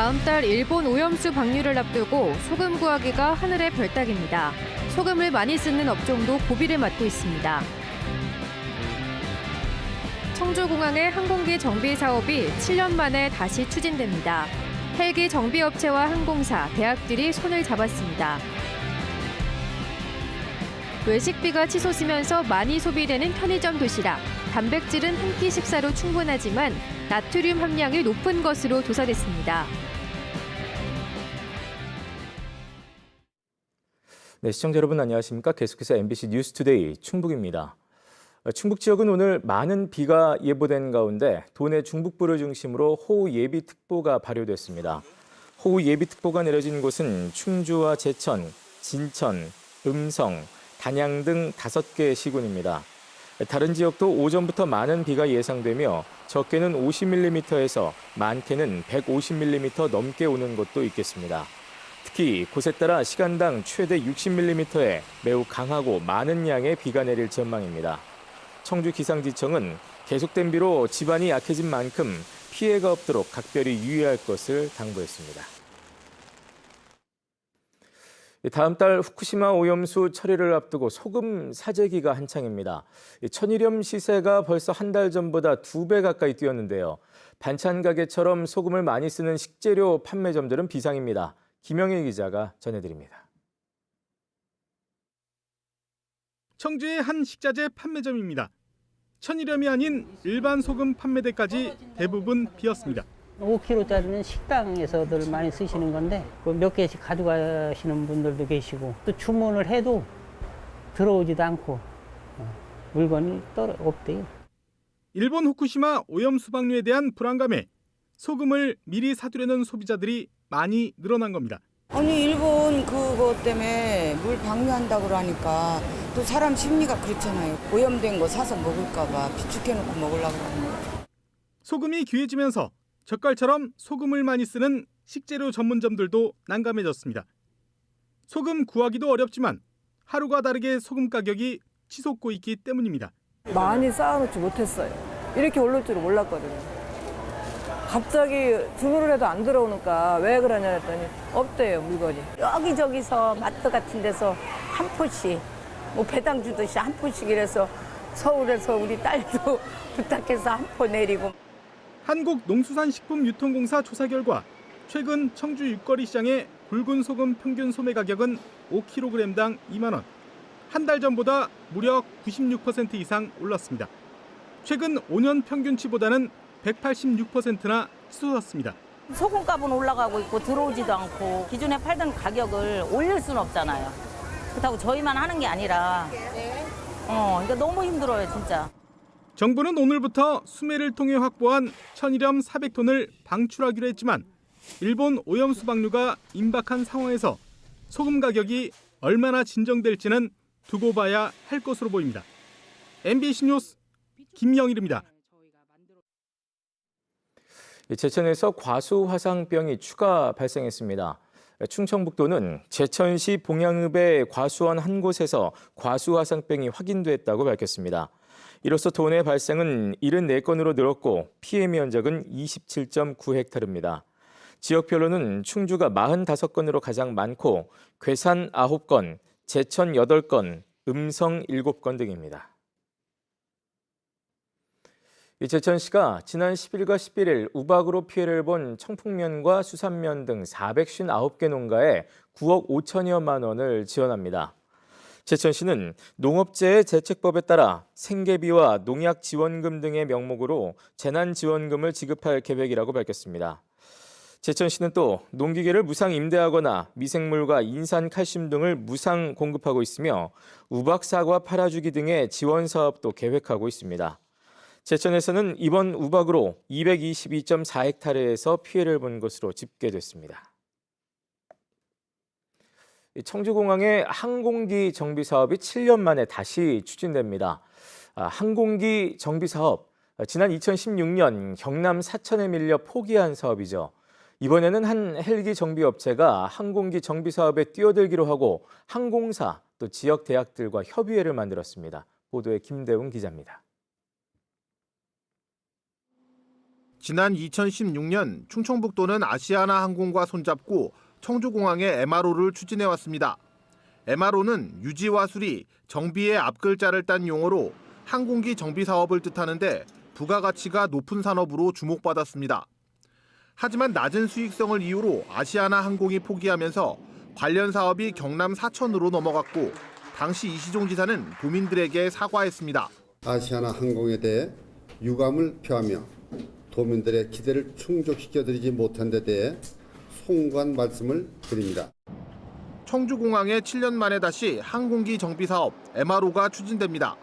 다음 달 일본 오염수 방류를 앞두고 소금 구하기가 하늘의 별따기입니다. 소금을 많이 쓰는 업종도 고비를 맞고 있습니다. 청주공항의 항공기 정비 사업이 7년 만에 다시 추진됩니다. 헬기 정비업체와 항공사, 대학들이 손을 잡았습니다. 외식비가 치솟으면서 많이 소비되는 편의점 도시락. 단백질은 한 끼 식사로 충분하지만 나트륨 함량이 높은 것으로 조사됐습니다. 네, 시청자 여러분 안녕하십니까? 계속해서 MBC 뉴스투데이 충북입니다. 충북 지역은 오늘 많은 비가 예보된 가운데 도내 중북부를 중심으로 호우 예비특보가 발효됐습니다. 호우 예비특보가 내려진 곳은 충주와 제천, 진천, 음성, 단양 등 5개 시군입니다. 다른 지역도 오전부터 많은 비가 예상되며 적게는 50mm에서 많게는 150mm 넘게 오는 곳도 있겠습니다. 특히 곳에 따라 시간당 최대 60mm의 매우 강하고 많은 양의 비가 내릴 전망입니다. 청주기상지청은 계속된 비로 지반이 약해진 만큼 피해가 없도록 각별히 유의할 것을 당부했습니다. 다음 달 후쿠시마 오염수 처리를 앞두고 소금 사재기가 한창입니다. 천일염 시세가 벌써 한 달 전보다 2배 가까이 뛰었는데요. 반찬 가게처럼 소금을 많이 쓰는 식재료 판매점들은 비상입니다. 김영일 기자가 전해드립니다. 청주의 한 식자재 판매점입니다. 천일염이 아닌 일반 소금 판매대까지 대부분 비었습니다. 5kg짜리는 식당에서들 많이 쓰시는 건데 몇 개씩 가져가시는 분들도 계시고 또 주문을 해도 들어오지도 않고 물건이 없대요. 일본 후쿠시마 오염수 방류에 대한 불안감에 소금을 미리 사두려는 소비자들이 많이 늘어난 겁니다. 아니 일본 그거 때문에 물 방류한다고 그러니까 또 사람 심리가 그렇잖아요. 오염된 거 사서 먹을까 봐 비축해놓고 먹으려고 하는 거죠. 소금이 귀해지면서 젓갈처럼 소금을 많이 쓰는 식재료 전문점들도 난감해졌습니다. 소금 구하기도 어렵지만 하루가 다르게 소금 가격이 치솟고 있기 때문입니다. 많이 쌓아놓지 못했어요. 이렇게 오를 줄은 몰랐거든요. 갑자기 주문을 해도 안 들어오니까 왜 그러냐 했더니 없대요, 물건이. 여기저기서 마트 같은 데서 한 포씩 뭐 배당 주듯이 한 포씩 이래서 서울에서 우리 딸도 부탁해서 한 포 내리고. 한국농수산식품유통공사 조사 결과 최근 청주 육거리 시장의 굵은 소금 평균 소매 가격은 5kg당 2만 원. 한 달 전보다 무려 96% 이상 올랐습니다. 최근 5년 평균치보다는 186%나 치솟았습니다. 소금값은 올라가고 있고 들어오지도 않고 기존에 팔던 가격을 올릴 수는 없잖아요. 그렇다고 저희만 하는 게 아니라 그러니까 너무 힘들어요, 진짜. 정부는 오늘부터 수매를 통해 확보한 천일염 400톤을 방출하기로 했지만 일본 오염수 방류가 임박한 상황에서 소금 가격이 얼마나 진정될지는 두고 봐야 할 것으로 보입니다. MBC 뉴스 김영일입니다. 제천에서 과수화상병이 추가 발생했습니다. 충청북도는 제천시 봉양읍의 과수원 한 곳에서 과수화상병이 확인됐다고 밝혔습니다. 이로써 도내 발생은 74건으로 늘었고 피해 면적은 27.9헥타르입니다. 지역별로는 충주가 45건으로 가장 많고 괴산 9건, 제천 8건, 음성 7건 등입니다. 제천시가 지난 10일과 11일 우박으로 피해를 본 청풍면과 수산면 등 459개 농가에 9억 5천여만 원을 지원합니다. 제천시는 농업재해 대책법에 따라 생계비와 농약 지원금 등의 명목으로 재난지원금을 지급할 계획이라고 밝혔습니다. 제천시는 또 농기계를 무상 임대하거나 미생물과 인산칼슘 등을 무상 공급하고 있으며 우박 사과 팔아주기 등의 지원 사업도 계획하고 있습니다. 제천에서는 이번 우박으로 222.4헥타르에서 피해를 본 것으로 집계됐습니다. 청주공항의 항공기 정비 사업이 7년 만에 다시 추진됩니다. 항공기 정비 사업, 지난 2016년 경남 사천에 밀려 포기한 사업이죠. 이번에는 한 헬기 정비 업체가 항공기 정비 사업에 뛰어들기로 하고 항공사 또 지역 대학들과 협의회를 만들었습니다. 보도에 김대웅 기자입니다. 지난 2016년 충청북도는 아시아나 항공과 손잡고 청주공항에 MRO를 추진해왔습니다. MRO는 유지와 수리, 정비의 앞글자를 딴 용어로 항공기 정비 사업을 뜻하는데 부가가치가 높은 산업으로 주목받았습니다. 하지만 낮은 수익성을 이유로 아시아나 항공이 포기하면서 관련 사업이 경남 사천으로 넘어갔고 당시 이시종 지사는 도민들에게 사과했습니다. 아시아나 항공에 대해 유감을 표하며 도민들의 기대를 충족시켜드리지 못한 데 대해 송구한 말씀을 드립니다. 청주공항에 7년 만에 다시 항공기 정비 사업 MRO가 추진됩니다.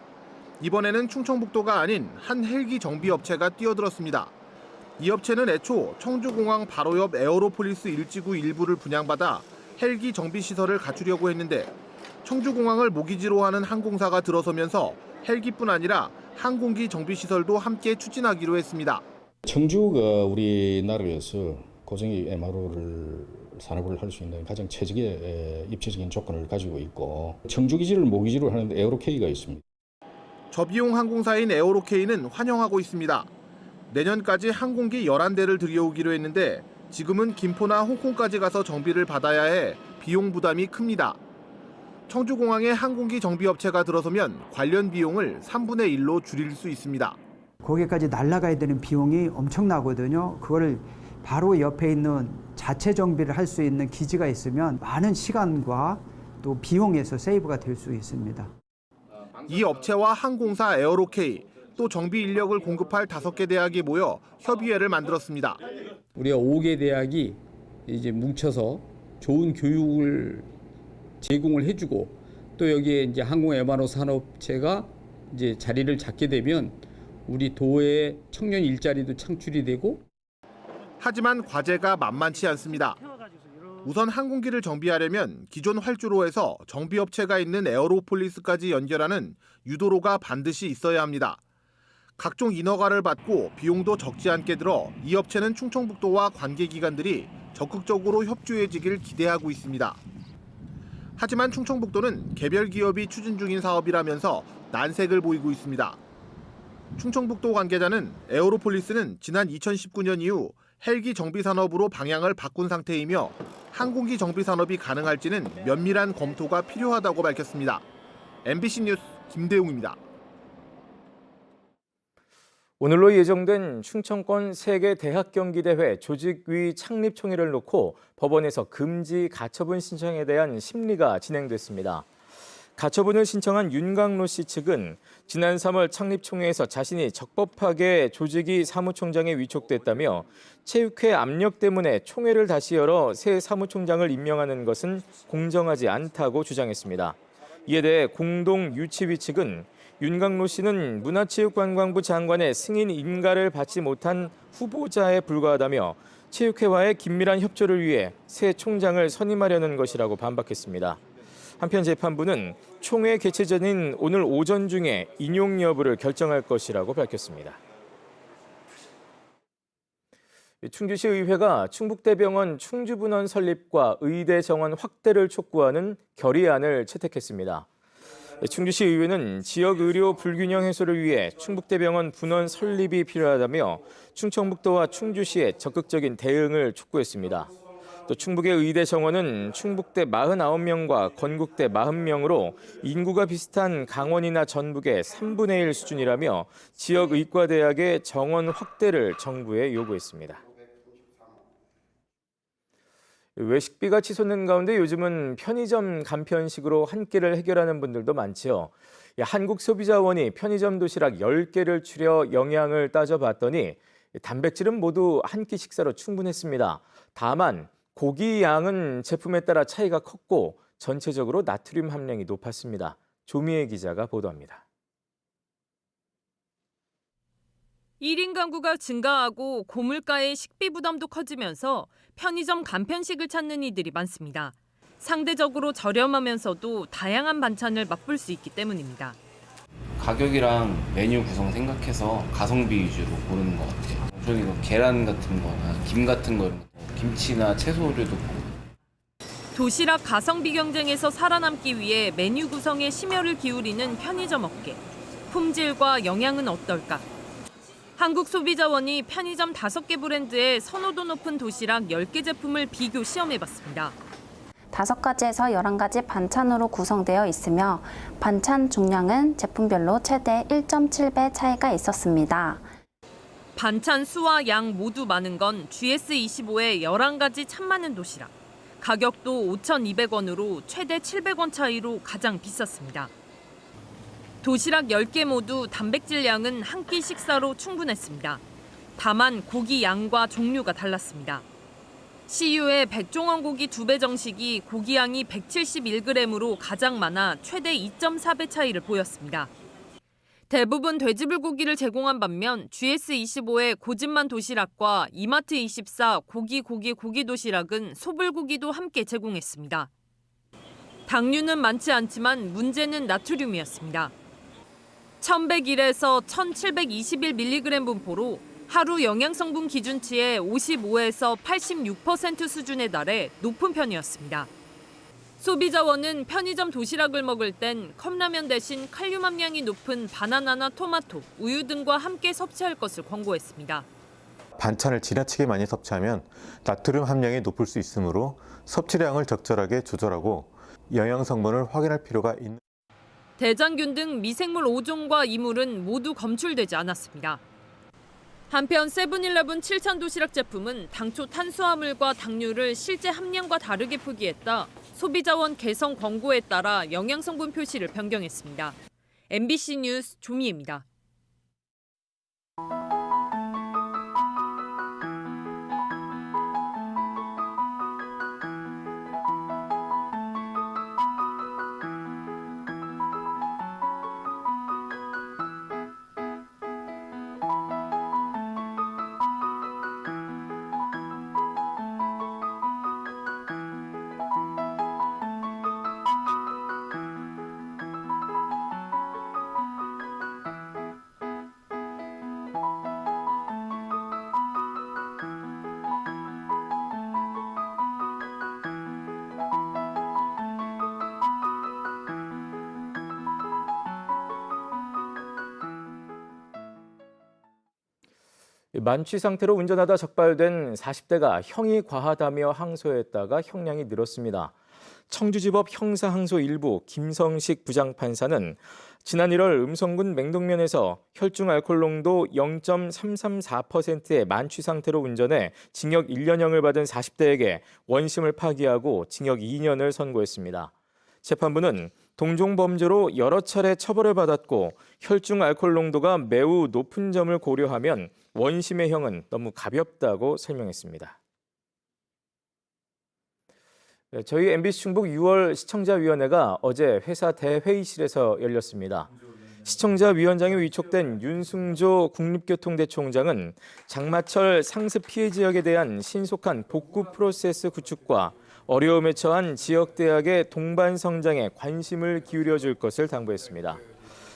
이번에는 충청북도가 아닌 한 헬기 정비 업체가 뛰어들었습니다. 이 업체는 애초 청주공항 바로 옆 에어로폴리스 일지구 일부를 분양받아 헬기 정비 시설을 갖추려고 했는데 청주공항을 모기지로 하는 항공사가 들어서면서 헬기뿐 아니라 항공기 정비 시설도 함께 추진하기로 했습니다. 청주가 우리나라에서 고정기 MRO를 산업을 할 수 있는 가장 최적의 입지적인 조건을 가지고 있고 청주 기지를 모기지로 하는 에어로K가 있습니다. 저비용 항공사인 에어로K는 환영하고 있습니다. 내년까지 항공기 11대를 들여오기로 했는데 지금은 김포나 홍콩까지 가서 정비를 받아야 해 비용 부담이 큽니다. 청주공항에 항공기 정비업체가 들어서면 관련 비용을 3분의 1로 줄일 수 있습니다. 거기까지 날아가야 되는 비용이 엄청나거든요. 그걸 바로 옆에 있는 자체 정비를 할 수 있는 기지가 있으면 많은 시간과 또 비용에서 세이브가 될 수 있습니다. 이 업체와 항공사 에어로K, 또 정비 인력을 공급할 5개 대학이 모여 협의회를 만들었습니다. 우리가 5개 대학이 이제 뭉쳐서 좋은 교육을 제공을 해주고 또 여기에 이제 항공 MRO 산업체가 이제 자리를 잡게 되면 우리 도의 청년 일자리도 창출이 되고. 하지만 과제가 만만치 않습니다. 우선 항공기를 정비하려면 기존 활주로에서 정비업체가 있는 에어로폴리스까지 연결하는 유도로가 반드시 있어야 합니다. 각종 인허가를 받고 비용도 적지 않게 들어 이 업체는 충청북도와 관계기관들이 적극적으로 협조해지길 기대하고 있습니다. 하지만 충청북도는 개별 기업이 추진 중인 사업이라면서 난색을 보이고 있습니다. 충청북도 관계자는 에어로폴리스는 지난 2019년 이후 헬기 정비 산업으로 방향을 바꾼 상태이며 항공기 정비 산업이 가능할지는 면밀한 검토가 필요하다고 밝혔습니다. MBC 뉴스 김대웅입니다. 오늘로 예정된 충청권 세계 대학 경기 대회 조직위 창립 총회를 놓고 법원에서 금지 가처분 신청에 대한 심리가 진행됐습니다. 가처분을 신청한 윤강로 씨 측은 지난 3월 창립 총회에서 자신이 적법하게 조직위 사무총장에 위촉됐다며 체육회 압력 때문에 총회를 다시 열어 새 사무총장을 임명하는 것은 공정하지 않다고 주장했습니다. 이에 대해 공동유치위 측은 윤강로 씨는 문화체육관광부 장관의 승인 인가를 받지 못한 후보자에 불과하다며 체육회와의 긴밀한 협조를 위해 새 총장을 선임하려는 것이라고 반박했습니다. 한편 재판부는 총회 개최 전인 오늘 오전 중에 인용 여부를 결정할 것이라고 밝혔습니다. 충주시 의회가 충북대병원 충주분원 설립과 의대 정원 확대를 촉구하는 결의안을 채택했습니다. 충주시 의회는 지역 의료 불균형 해소를 위해 충북대병원 분원 설립이 필요하다며 충청북도와 충주시의 적극적인 대응을 촉구했습니다. 또 충북의 의대 정원은 충북대 49명과 건국대 40명으로 인구가 비슷한 강원이나 전북의 3분의 1 수준이라며 지역 의과대학의 정원 확대를 정부에 요구했습니다. 외식비가 치솟는 가운데 요즘은 편의점 간편식으로 한 끼를 해결하는 분들도 많지요. 한국소비자원이 편의점 도시락 10개를 추려 영양을 따져봤더니 단백질은 모두 한 끼 식사로 충분했습니다. 다만 고기 양은 제품에 따라 차이가 컸고 전체적으로 나트륨 함량이 높았습니다. 조미애 기자가 보도합니다. 1인 가구가 증가하고 고물가의 식비 부담도 커지면서 편의점 간편식을 찾는 이들이 많습니다. 상대적으로 저렴하면서도 다양한 반찬을 맛볼 수 있기 때문입니다. 가격이랑 메뉴 구성 생각해서 가성비 위주로 고르는 것 같아요. 저는 계란 같은 거나 김 같은 거, 김치나 채소류도 보고. 도시락 가성비 경쟁에서 살아남기 위해 메뉴 구성에 심혈을 기울이는 편의점 업계. 품질과 영양은 어떨까? 한국소비자원이 편의점 5개 브랜드의 선호도 높은 도시락 10개 제품을 비교 시험해봤습니다. 5가지에서 11가지 반찬으로 구성되어 있으며 반찬 중량은 제품별로 최대 1.7배 차이가 있었습니다. 반찬 수와 양 모두 많은 건 GS25의 11가지 참 많은 도시락. 가격도 5,200원으로 최대 700원 차이로 가장 비쌌습니다. 도시락 10개 모두 단백질 양은 한 끼 식사로 충분했습니다. 다만 고기 양과 종류가 달랐습니다. CU의 백종원 고기 2배 정식이 고기 양이 171g으로 가장 많아 최대 2.4배 차이를 보였습니다. 대부분 돼지불고기를 제공한 반면 GS25의 고집만 도시락과 이마트24 고기 도시락은 소불고기도 함께 제공했습니다. 당류는 많지 않지만 문제는 나트륨이었습니다. 1101에서 1721mg 분포로 하루 영양성분 기준치의 55에서 86% 수준에 달해 높은 편이었습니다. 소비자원은 편의점 도시락을 먹을 땐 컵라면 대신 칼륨 함량이 높은 바나나나 토마토, 우유 등과 함께 섭취할 것을 권고했습니다. 반찬을 지나치게 많이 섭취하면 나트륨 함량이 높을 수 있으므로 섭취량을 적절하게 조절하고 영양 성분을 확인할 필요가 있는. 대장균 등 미생물 5종과 이물은 모두 검출되지 않았습니다. 한편 세븐일레븐 7찬 도시락 제품은 당초 탄수화물과 당류를 실제 함량과 다르게 표기했다. 소비자원 개성 권고에 따라 영양성분 표시를 변경했습니다. MBC 뉴스 조미애입니다. 만취 상태로 운전하다 적발된 40대가 형이 과하다며 항소했다가 형량이 늘었습니다. 청주지법 형사항소 1부 김성식 부장판사는 지난 1월 음성군 맹동면에서 혈중 알코올 농도 0.334%의 만취 상태로 운전해 징역 1년형을 받은 40대에게 원심을 파기하고 징역 2년을 선고했습니다. 재판부는 동종 범죄로 여러 차례 처벌을 받았고 혈중 알코올 농도가 매우 높은 점을 고려하면 원심의 형은 너무 가볍다고 설명했습니다. 저희 MBC 충북 6월 시청자위원회가 어제 회사 대회의실에서 열렸습니다. 시청자위원장에 위촉된 윤승조 국립교통대총장은 장마철 상습 피해 지역에 대한 신속한 복구 프로세스 구축과 어려움에 처한 지역대학의 동반 성장에 관심을 기울여줄 것을 당부했습니다.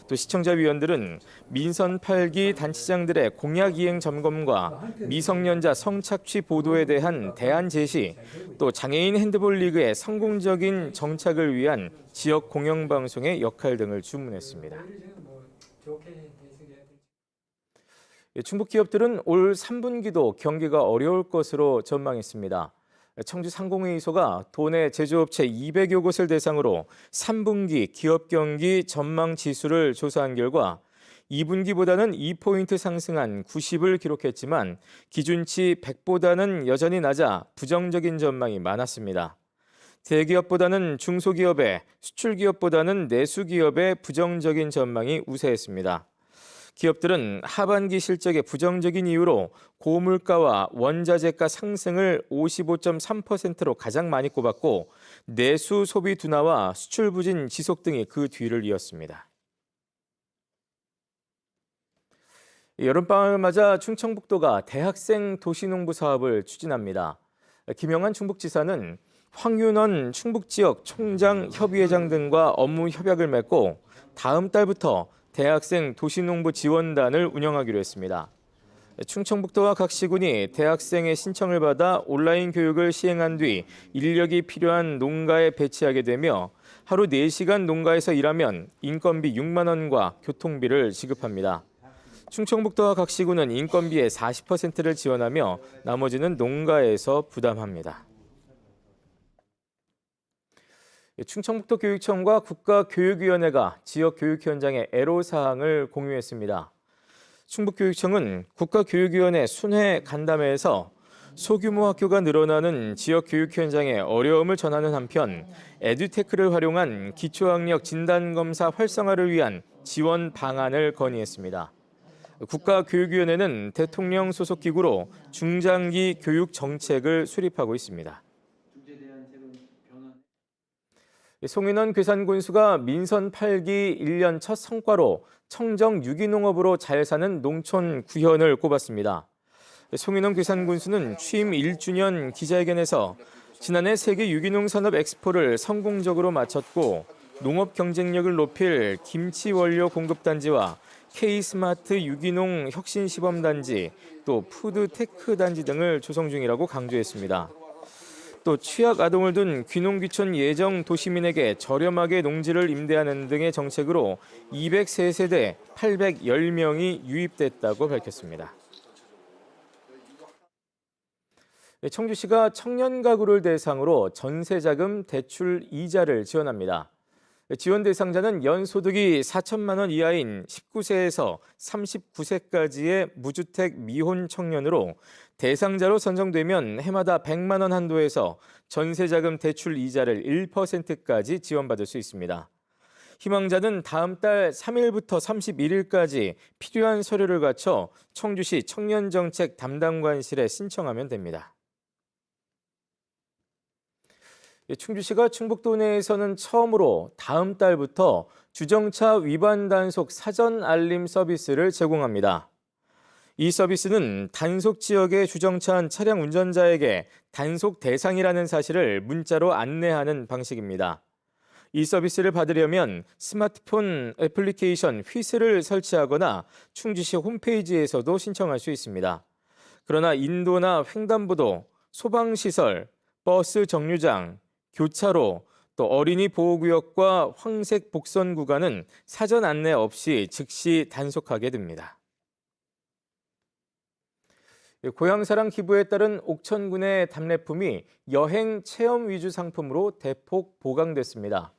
또 시청자위원들은 민선 8기 단체장들의 공약 이행 점검과 미성년자 성착취 보도에 대한 대안 제시, 또 장애인 핸드볼 리그의 성공적인 정착을 위한 지역 공영방송의 역할 등을 주문했습니다. 충북 기업들은 올 3분기도 경기가 어려울 것으로 전망했습니다. 청주 상공회의소가 도내 제조업체 200여 곳을 대상으로 3분기 기업 경기 전망 지수를 조사한 결과 2분기보다는 2포인트 상승한 90을 기록했지만 기준치 100보다는 여전히 낮아 부정적인 전망이 많았습니다. 대기업보다는 중소기업에, 수출기업보다는 내수기업에 부정적인 전망이 우세했습니다. 기업들은 하반기 실적의 부정적인 이유로 고물가와 원자재가 상승을 55.3%로 가장 많이 꼽았고 내수 소비 둔화와 수출 부진 지속 등이 그 뒤를 이었습니다. 여름방학을 맞아 충청북도가 대학생 도시농부 사업을 추진합니다. 김영한 충북지사는 황윤원 충북지역 총장 협의회장 등과 업무 협약을 맺고 다음 달부터 대학생 도시농부 지원단을 운영하기로 했습니다. 충청북도와 각 시군이 대학생의 신청을 받아 온라인 교육을 시행한 뒤 인력이 필요한 농가에 배치하게 되며 하루 4시간 농가에서 일하면 인건비 6만 원과 교통비를 지급합니다. 충청북도와 각 시군은 인건비의 40%를 지원하며 나머지는 농가에서 부담합니다. 충청북도 교육청과 국가교육위원회가 지역 교육 현장의 애로사항을 공유했습니다. 충북교육청은 국가교육위원회 순회 간담회에서 소규모 학교가 늘어나는 지역 교육 현장의 어려움을 전하는 한편 에듀테크를 활용한 기초학력 진단검사 활성화를 위한 지원 방안을 건의했습니다. 국가교육위원회는 대통령 소속 기구로 중장기 교육 정책을 수립하고 있습니다. 송인원 괴산군수가 민선 8기 1년 첫 성과로 청정 유기농업으로 잘 사는 농촌 구현을 꼽았습니다. 송인원 괴산군수는 취임 1주년 기자회견에서 지난해 세계 유기농 산업 엑스포를 성공적으로 마쳤고 농업 경쟁력을 높일 김치 원료 공급단지와 K스마트 유기농 혁신시범단지, 또 푸드테크단지 등을 조성 중이라고 강조했습니다. 또 취약 아동을 둔 귀농귀촌 예정 도시민에게 저렴하게 농지를 임대하는 등의 정책으로 203세대 810명이 유입됐다고 밝혔습니다. 청주시가 청년 가구를 대상으로 전세자금 대출 이자를 지원합니다. 지원 대상자는 연소득이 4천만 원 이하인 19세에서 39세까지의 무주택 미혼 청년으로 대상자로 선정되면 해마다 100만 원 한도에서 전세자금 대출 이자를 1%까지 지원받을 수 있습니다. 희망자는 다음 달 3일부터 31일까지 필요한 서류를 갖춰 청주시 청년정책 담당관실에 신청하면 됩니다. 충주시가 충북도 내에서는 처음으로 다음 달부터 주정차 위반 단속 사전 알림 서비스를 제공합니다. 이 서비스는 단속 지역에 주정차한 차량 운전자에게 단속 대상이라는 사실을 문자로 안내하는 방식입니다. 이 서비스를 받으려면 스마트폰 애플리케이션 휘스를 설치하거나 충주시 홈페이지에서도 신청할 수 있습니다. 그러나 인도나 횡단보도, 소방시설, 버스 정류장, 교차로, 또 어린이 보호구역과 황색 복선 구간은 사전 안내 없이 즉시 단속하게 됩니다. 고향사랑 기부에 따른 옥천군의 답례품이 여행 체험 위주 상품으로 대폭 보강됐습니다.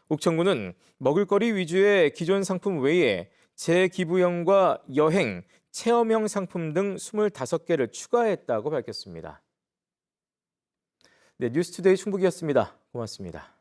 옥천군은 먹을거리 위주의 기존 상품 외에 재기부형과 여행, 체험형 상품 등 25개를 추가했다고 밝혔습니다. 네, 뉴스투데이 충북이었습니다. 고맙습니다.